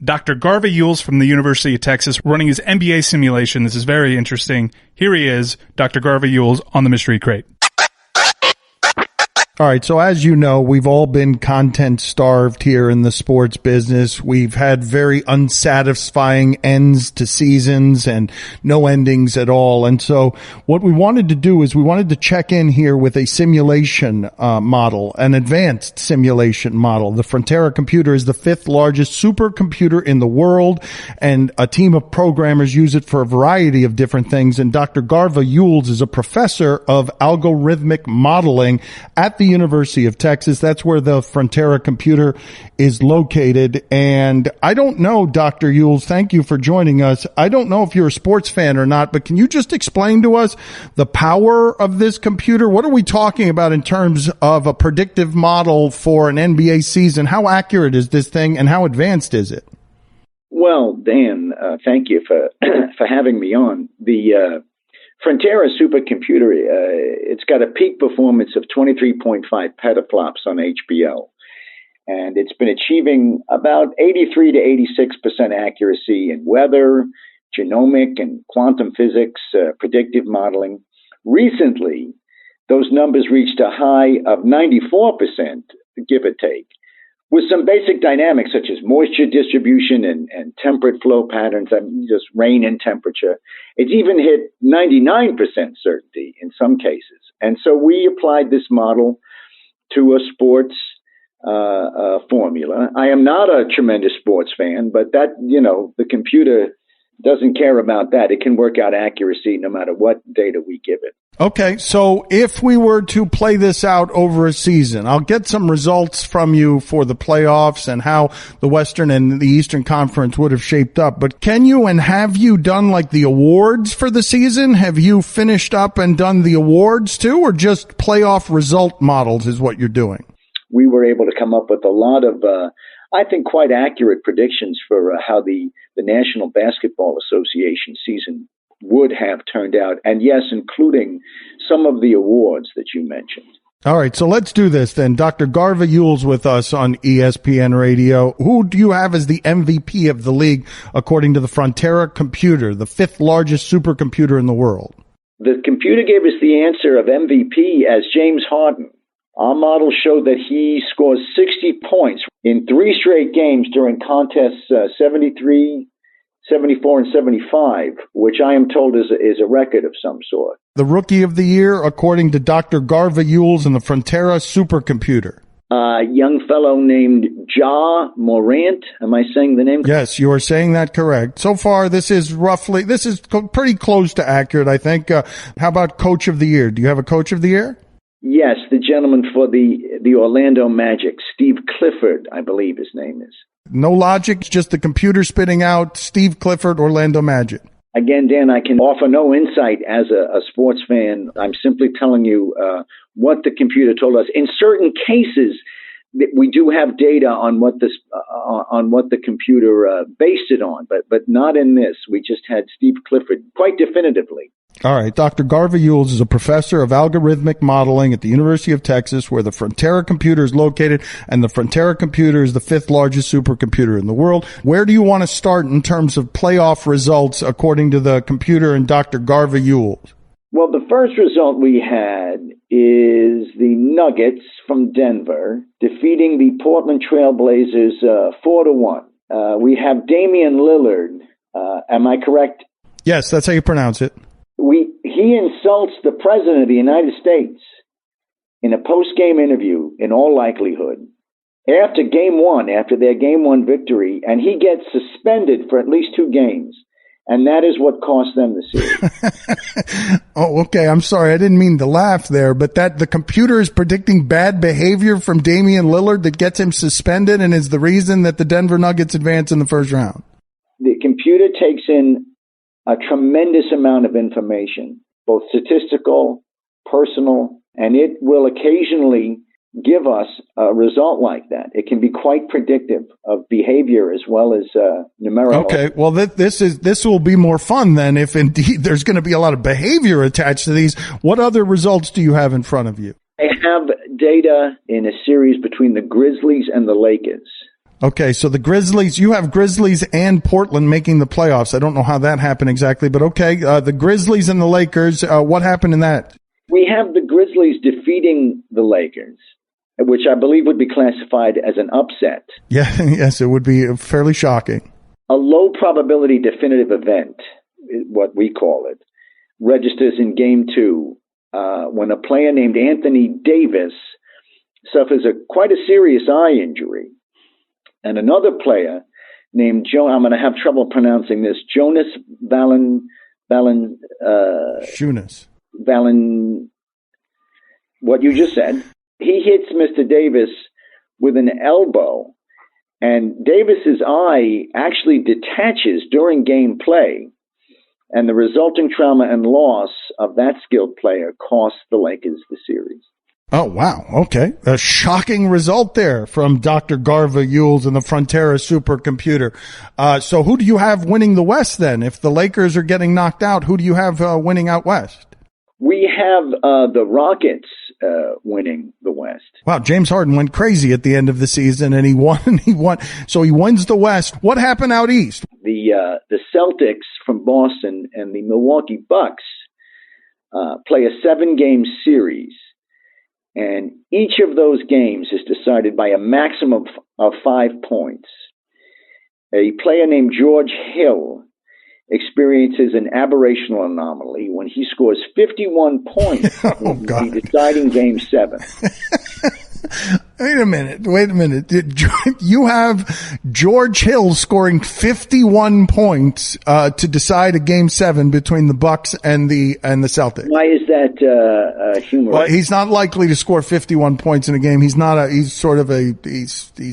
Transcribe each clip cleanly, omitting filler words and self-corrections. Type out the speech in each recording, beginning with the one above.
Dr. Garva Yules from the University of Texas running his NBA simulation. This is very interesting. Here he is, Dr. Garva Yules on the Mystery Crate. All right, so as you know, we've all been content starved here in the sports business. We've had very unsatisfying ends to seasons and no endings at all. And so what we wanted to do is we wanted to check in here with a simulation model, an advanced simulation model. The Frontera computer is the fifth largest supercomputer in the world, and a team of programmers use it for a variety of different things. And Dr. Garva Yules is a professor of algorithmic modeling at the University of Texas. That's where the Frontera computer is located. And I don't know, Dr. Yules, thank you for joining us. I don't know if you're a sports fan or not, but can you just explain to us the power of this computer? What are we talking about in terms of a predictive model for an NBA season? How accurate is this thing and how advanced is it? Well, Dan, thank you for for having me on. The Frontera supercomputer, it's got a peak performance of 23.5 petaflops on HBO, and it's been achieving about 83 to 86% accuracy in weather, genomic and quantum physics, predictive modeling. Recently, those numbers reached a high of 94%, give or take, with some basic dynamics such as moisture distribution and temperate flow patterns, just rain and temperature. It's even hit 99% certainty in some cases. And so we applied this model to a sports formula. I am not a tremendous sports fan, but that, the computer doesn't care about that. It can work out accuracy no matter what data we give it. Okay, so if we were to play this out over a season, I'll get some results from you for the playoffs and how the Western and the Eastern Conference would have shaped up. But can you and have you done like the awards for the season? Have you finished up and done the awards too, or just playoff result models is what you're doing? We were able to come up with a lot of, I think, quite accurate predictions for how the National Basketball Association season would have turned out, and yes, including some of the awards that you mentioned. All right, so let's do this then. Dr. Garva Yules with us on ESPN Radio. Who do you have as the MVP of the league according to the Frontera computer, the fifth largest supercomputer in the world? The computer gave us the answer of MVP as James Harden. Our model showed that he scores 60 points in 3 straight games during contests 73, 74, and 75, which I am told is a record of some sort. The Rookie of the Year, according to Dr. Garva Yules and the Frontera supercomputer. A young fellow named Ja Morant. Am I saying the name? Yes, you are saying that correct. So far, this is pretty close to accurate, I think. How about Coach of the Year? Do you have a Coach of the Year? Yes, the gentleman for the Orlando Magic, Steve Clifford, I believe his name is. No logic, just the computer spitting out Steve Clifford, Orlando Magic. Again, Dan, I can offer no insight as a sports fan. I'm simply telling you what the computer told us. In certain cases, we do have data on what the computer based it on, but not in this. We just had Steve Clifford quite definitively. All right. Dr. Garva Yules is a professor of algorithmic modeling at the University of Texas, where the Frontera computer is located, and the Frontera computer is the fifth largest supercomputer in the world. Where do you want to start in terms of playoff results according to the computer and Dr. Garva Yules? Well, the first result we had is the Nuggets from Denver defeating the Portland Trailblazers 4-1. We have Damian Lillard. Am I correct? Yes, that's how you pronounce it. He insults the President of the United States in a post-game interview, in all likelihood, after their Game 1 victory, and he gets suspended for at least 2 games. And that is what cost them the series. Oh, okay. I'm sorry. I didn't mean to laugh there, but that the computer is predicting bad behavior from Damian Lillard that gets him suspended and is the reason that the Denver Nuggets advance in the first round. The computer takes in a tremendous amount of information, both statistical, personal, and it will occasionally give us a result like that. It can be quite predictive of behavior as well as numerical. Okay, well, this will be more fun then if indeed there's going to be a lot of behavior attached to these. What other results do you have in front of you? I have data in a series between the Grizzlies and the Lakers. Okay, so the Grizzlies, you have Grizzlies and Portland making the playoffs. I don't know how that happened exactly, but okay. The Grizzlies and the Lakers, what happened in that? We have the Grizzlies defeating the Lakers, which I believe would be classified as an upset. Yeah, yes, it would be fairly shocking. A low probability definitive event, what we call it, registers in Game 2 when a player named Anthony Davis suffers quite a serious eye injury. And another player named I'm going to have trouble pronouncing this, Jonas what you just said. He hits Mr. Davis with an elbow, and Davis's eye actually detaches during game play, and the resulting trauma and loss of that skilled player cost the Lakers the series. Oh, wow. Okay. A shocking result there from Dr. Garva Yules and the Frontera supercomputer. So who do you have winning the West then? If the Lakers are getting knocked out, who do you have winning out West? We have the Rockets winning the West. Wow, James Harden went crazy at the end of the season, and he won. So he wins the West. What happened out East? The Celtics from Boston and the Milwaukee Bucks play a 7-game series. And each of those games is decided by a maximum of 5 points. A player named George Hill experiences an aberrational anomaly when he scores 51 points in the deciding Game 7. Wait a minute. You have George Hill scoring 51 points to decide a Game 7 between the Bucks and the Celtics. Why is that humorous? Well, he's not likely to score 51 points in a game. He's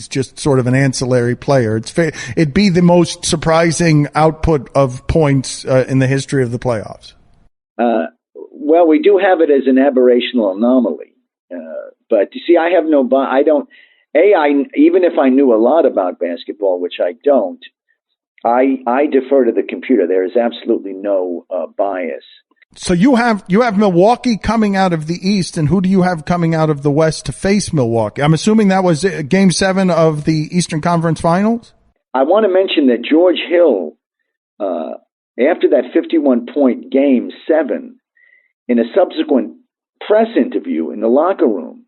just sort of an ancillary player. It'd be the most surprising output of points in the history of the playoffs. Well, we do have it as an aberrational anomaly. But you see, I have even if I knew a lot about basketball, which I don't, I defer to the computer. There is absolutely no bias. So you have Milwaukee coming out of the East, and who do you have coming out of the West to face Milwaukee? I'm assuming that was Game 7 of the Eastern Conference Finals? I want to mention that George Hill, after that 51-point Game 7, in a subsequent press interview in the locker room,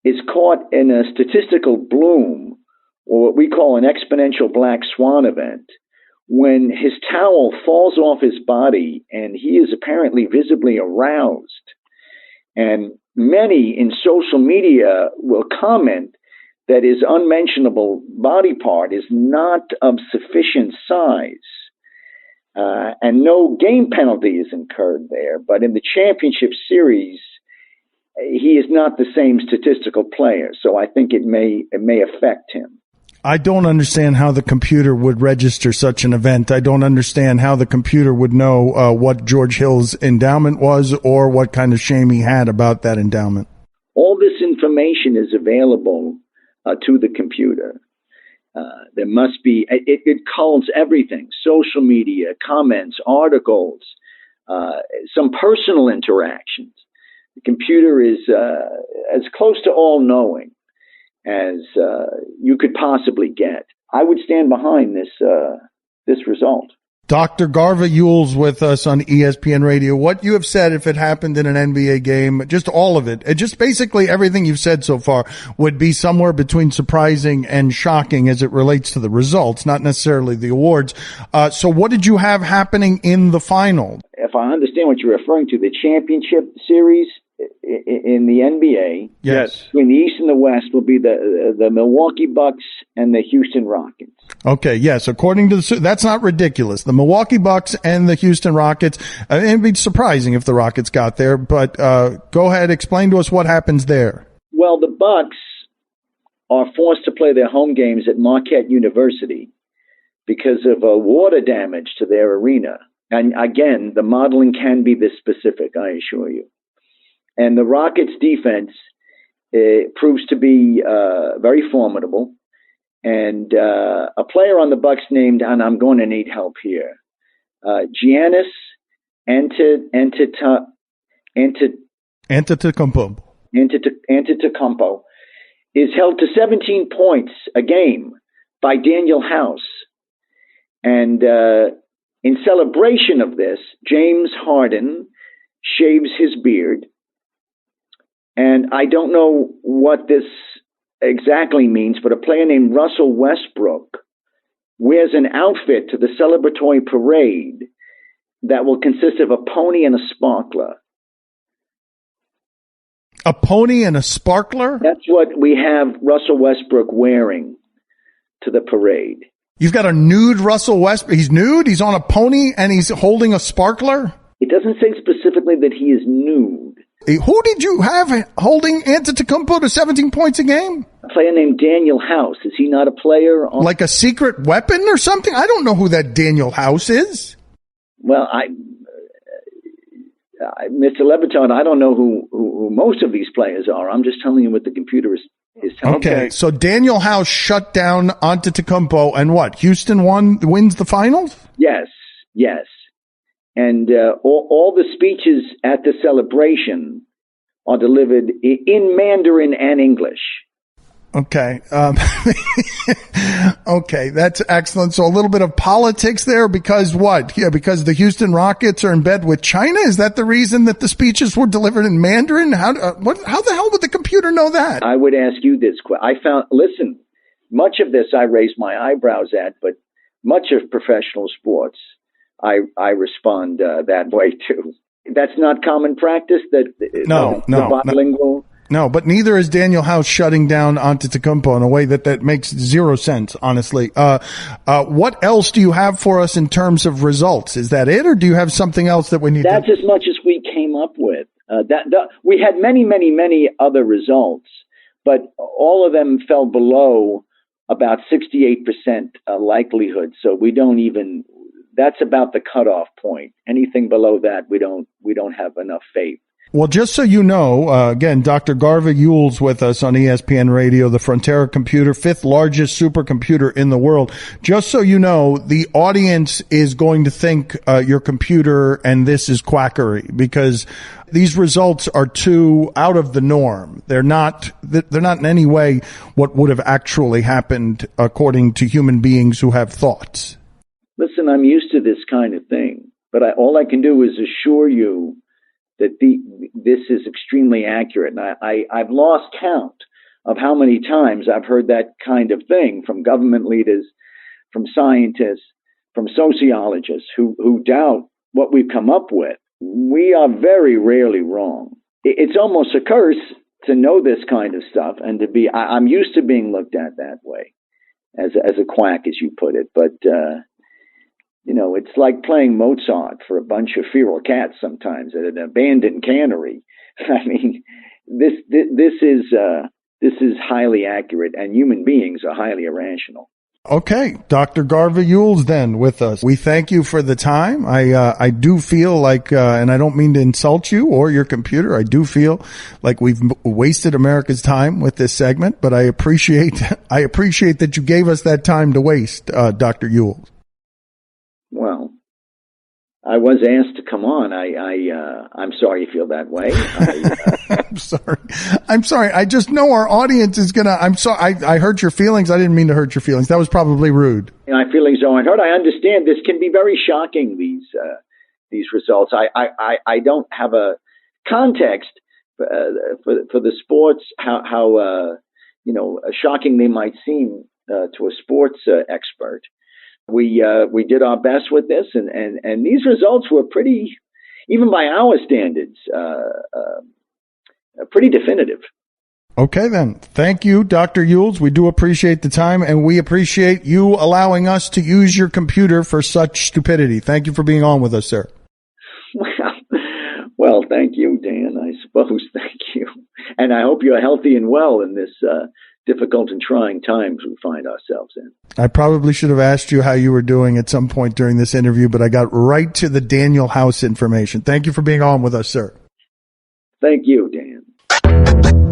is caught in a statistical bloom, or what we call an exponential black swan event, when his towel falls off his body and he is apparently visibly aroused. And many in social media will comment that his unmentionable body part is not of sufficient size. And no game penalty is incurred there. But in the championship series, he is not the same statistical player, so I think it may affect him. I don't understand how the computer would register such an event. I don't understand how the computer would know what George Hill's endowment was or what kind of shame he had about that endowment. All this information is available to the computer. There must be, it culls everything, social media, comments, articles, some personal interactions. The computer is as close to all-knowing as you could possibly get. I would stand behind this result. Dr. Garva Yules with us on ESPN Radio. What you have said, if it happened in an NBA game, just all of it, just basically everything you've said so far would be somewhere between surprising and shocking as it relates to the results, not necessarily the awards. So what did you have happening in the final? If I understand what you're referring to, the championship series in the NBA, yes, between the East and the West, will be the Milwaukee Bucks and the Houston Rockets. Okay, yes, according to that's not ridiculous. The Milwaukee Bucks and the Houston Rockets. It'd be surprising if the Rockets got there, but go ahead, explain to us what happens there. Well, the Bucks are forced to play their home games at Marquette University because of water damage to their arena. And again, the modeling can be this specific, I assure you. And the Rockets' defense proves to be very formidable. And a player on the Bucks named, and I'm going to need help here, Giannis Antetokounmpo is held to 17 points a game by Daniel House. And in celebration of this, James Harden shaves his beard. And I don't know what this exactly means, but a player named Russell Westbrook wears an outfit to the celebratory parade that will consist of a pony and a sparkler. A pony and a sparkler? That's what we have Russell Westbrook wearing to the parade. You've got a nude Russell Westbrook. He's nude? He's on a pony and he's holding a sparkler? It doesn't say specifically that he is nude. Who did you have holding Antetokounmpo to 17 points a game? A player named Daniel House. Is he not a player? Like a secret weapon or something? I don't know who that Daniel House is. Well, Mr. Leviton, I don't know who most of these players are. I'm just telling you what the computer is telling me. Okay, so Daniel House shut down Antetokounmpo, and what? Houston wins the finals? Yes. And all the speeches at the celebration are delivered in Mandarin and English. Okay. Okay, that's excellent. So a little bit of politics there because what? Yeah, because the Houston Rockets are in bed with China? Is that the reason that the speeches were delivered in Mandarin? How the hell would the computer know that? I would ask you this question. Listen, much of this I raise my eyebrows at, but much of professional sports, I respond that way too. That's not common practice. The bilingual. No, but neither is Daniel House shutting down Antetokounmpo in a way that makes zero sense, honestly. What else do you have for us in terms of results? Is that it, or do you have something else that we need? That's as much as we came up with. We had many other results, but all of them fell below about 68% likelihood. So we don't even. That's about the cutoff point. Anything below that, we don't have enough faith. Well, just so you know, again, Dr. Garva Yule's with us on ESPN Radio, the Frontera computer, 5th largest supercomputer in the world. Just so you know, the audience is going to think your computer and this is quackery because these results are too out of the norm. They're not in any way what would have actually happened according to human beings who have thoughts. Listen, I'm used to this kind of thing, but all I can do is assure you that this is extremely accurate. And I've lost count of how many times I've heard that kind of thing from government leaders, from scientists, from sociologists who doubt what we've come up with. We are very rarely wrong. It's almost a curse to know this kind of stuff and to be, I'm used to being looked at that way as a quack, as you put it. But, it's like playing Mozart for a bunch of feral cats sometimes at an abandoned cannery. I mean, this is highly accurate, and human beings are highly irrational. Okay, Dr. Garva Yule's then with us. We thank you for the time. I do feel like, and I don't mean to insult you or your computer. I do feel like we've wasted America's time with this segment, but I appreciate that you gave us that time to waste, Dr. Yule. Well, I was asked to come on. I'm sorry you feel that way. I'm sorry. I just know our audience is gonna. I'm sorry. I hurt your feelings. I didn't mean to hurt your feelings. That was probably rude. My feelings aren't hurt. I understand this can be very shocking. These results. I don't have a context for the sports. How shocking they might seem to a sports expert. We did our best with this, and these results were pretty, even by our standards, pretty definitive. Okay, then. Thank you, Dr. Yules. We do appreciate the time, and we appreciate you allowing us to use your computer for such stupidity. Thank you for being on with us, sir. Well, thank you, Dan, I suppose. Thank you. And I hope you're healthy and well in this difficult and trying times we find ourselves in. I probably should have asked you how you were doing at some point during this interview, but I got right to the Daniel House information. Thank you for being on with us, sir. Thank you, Dan.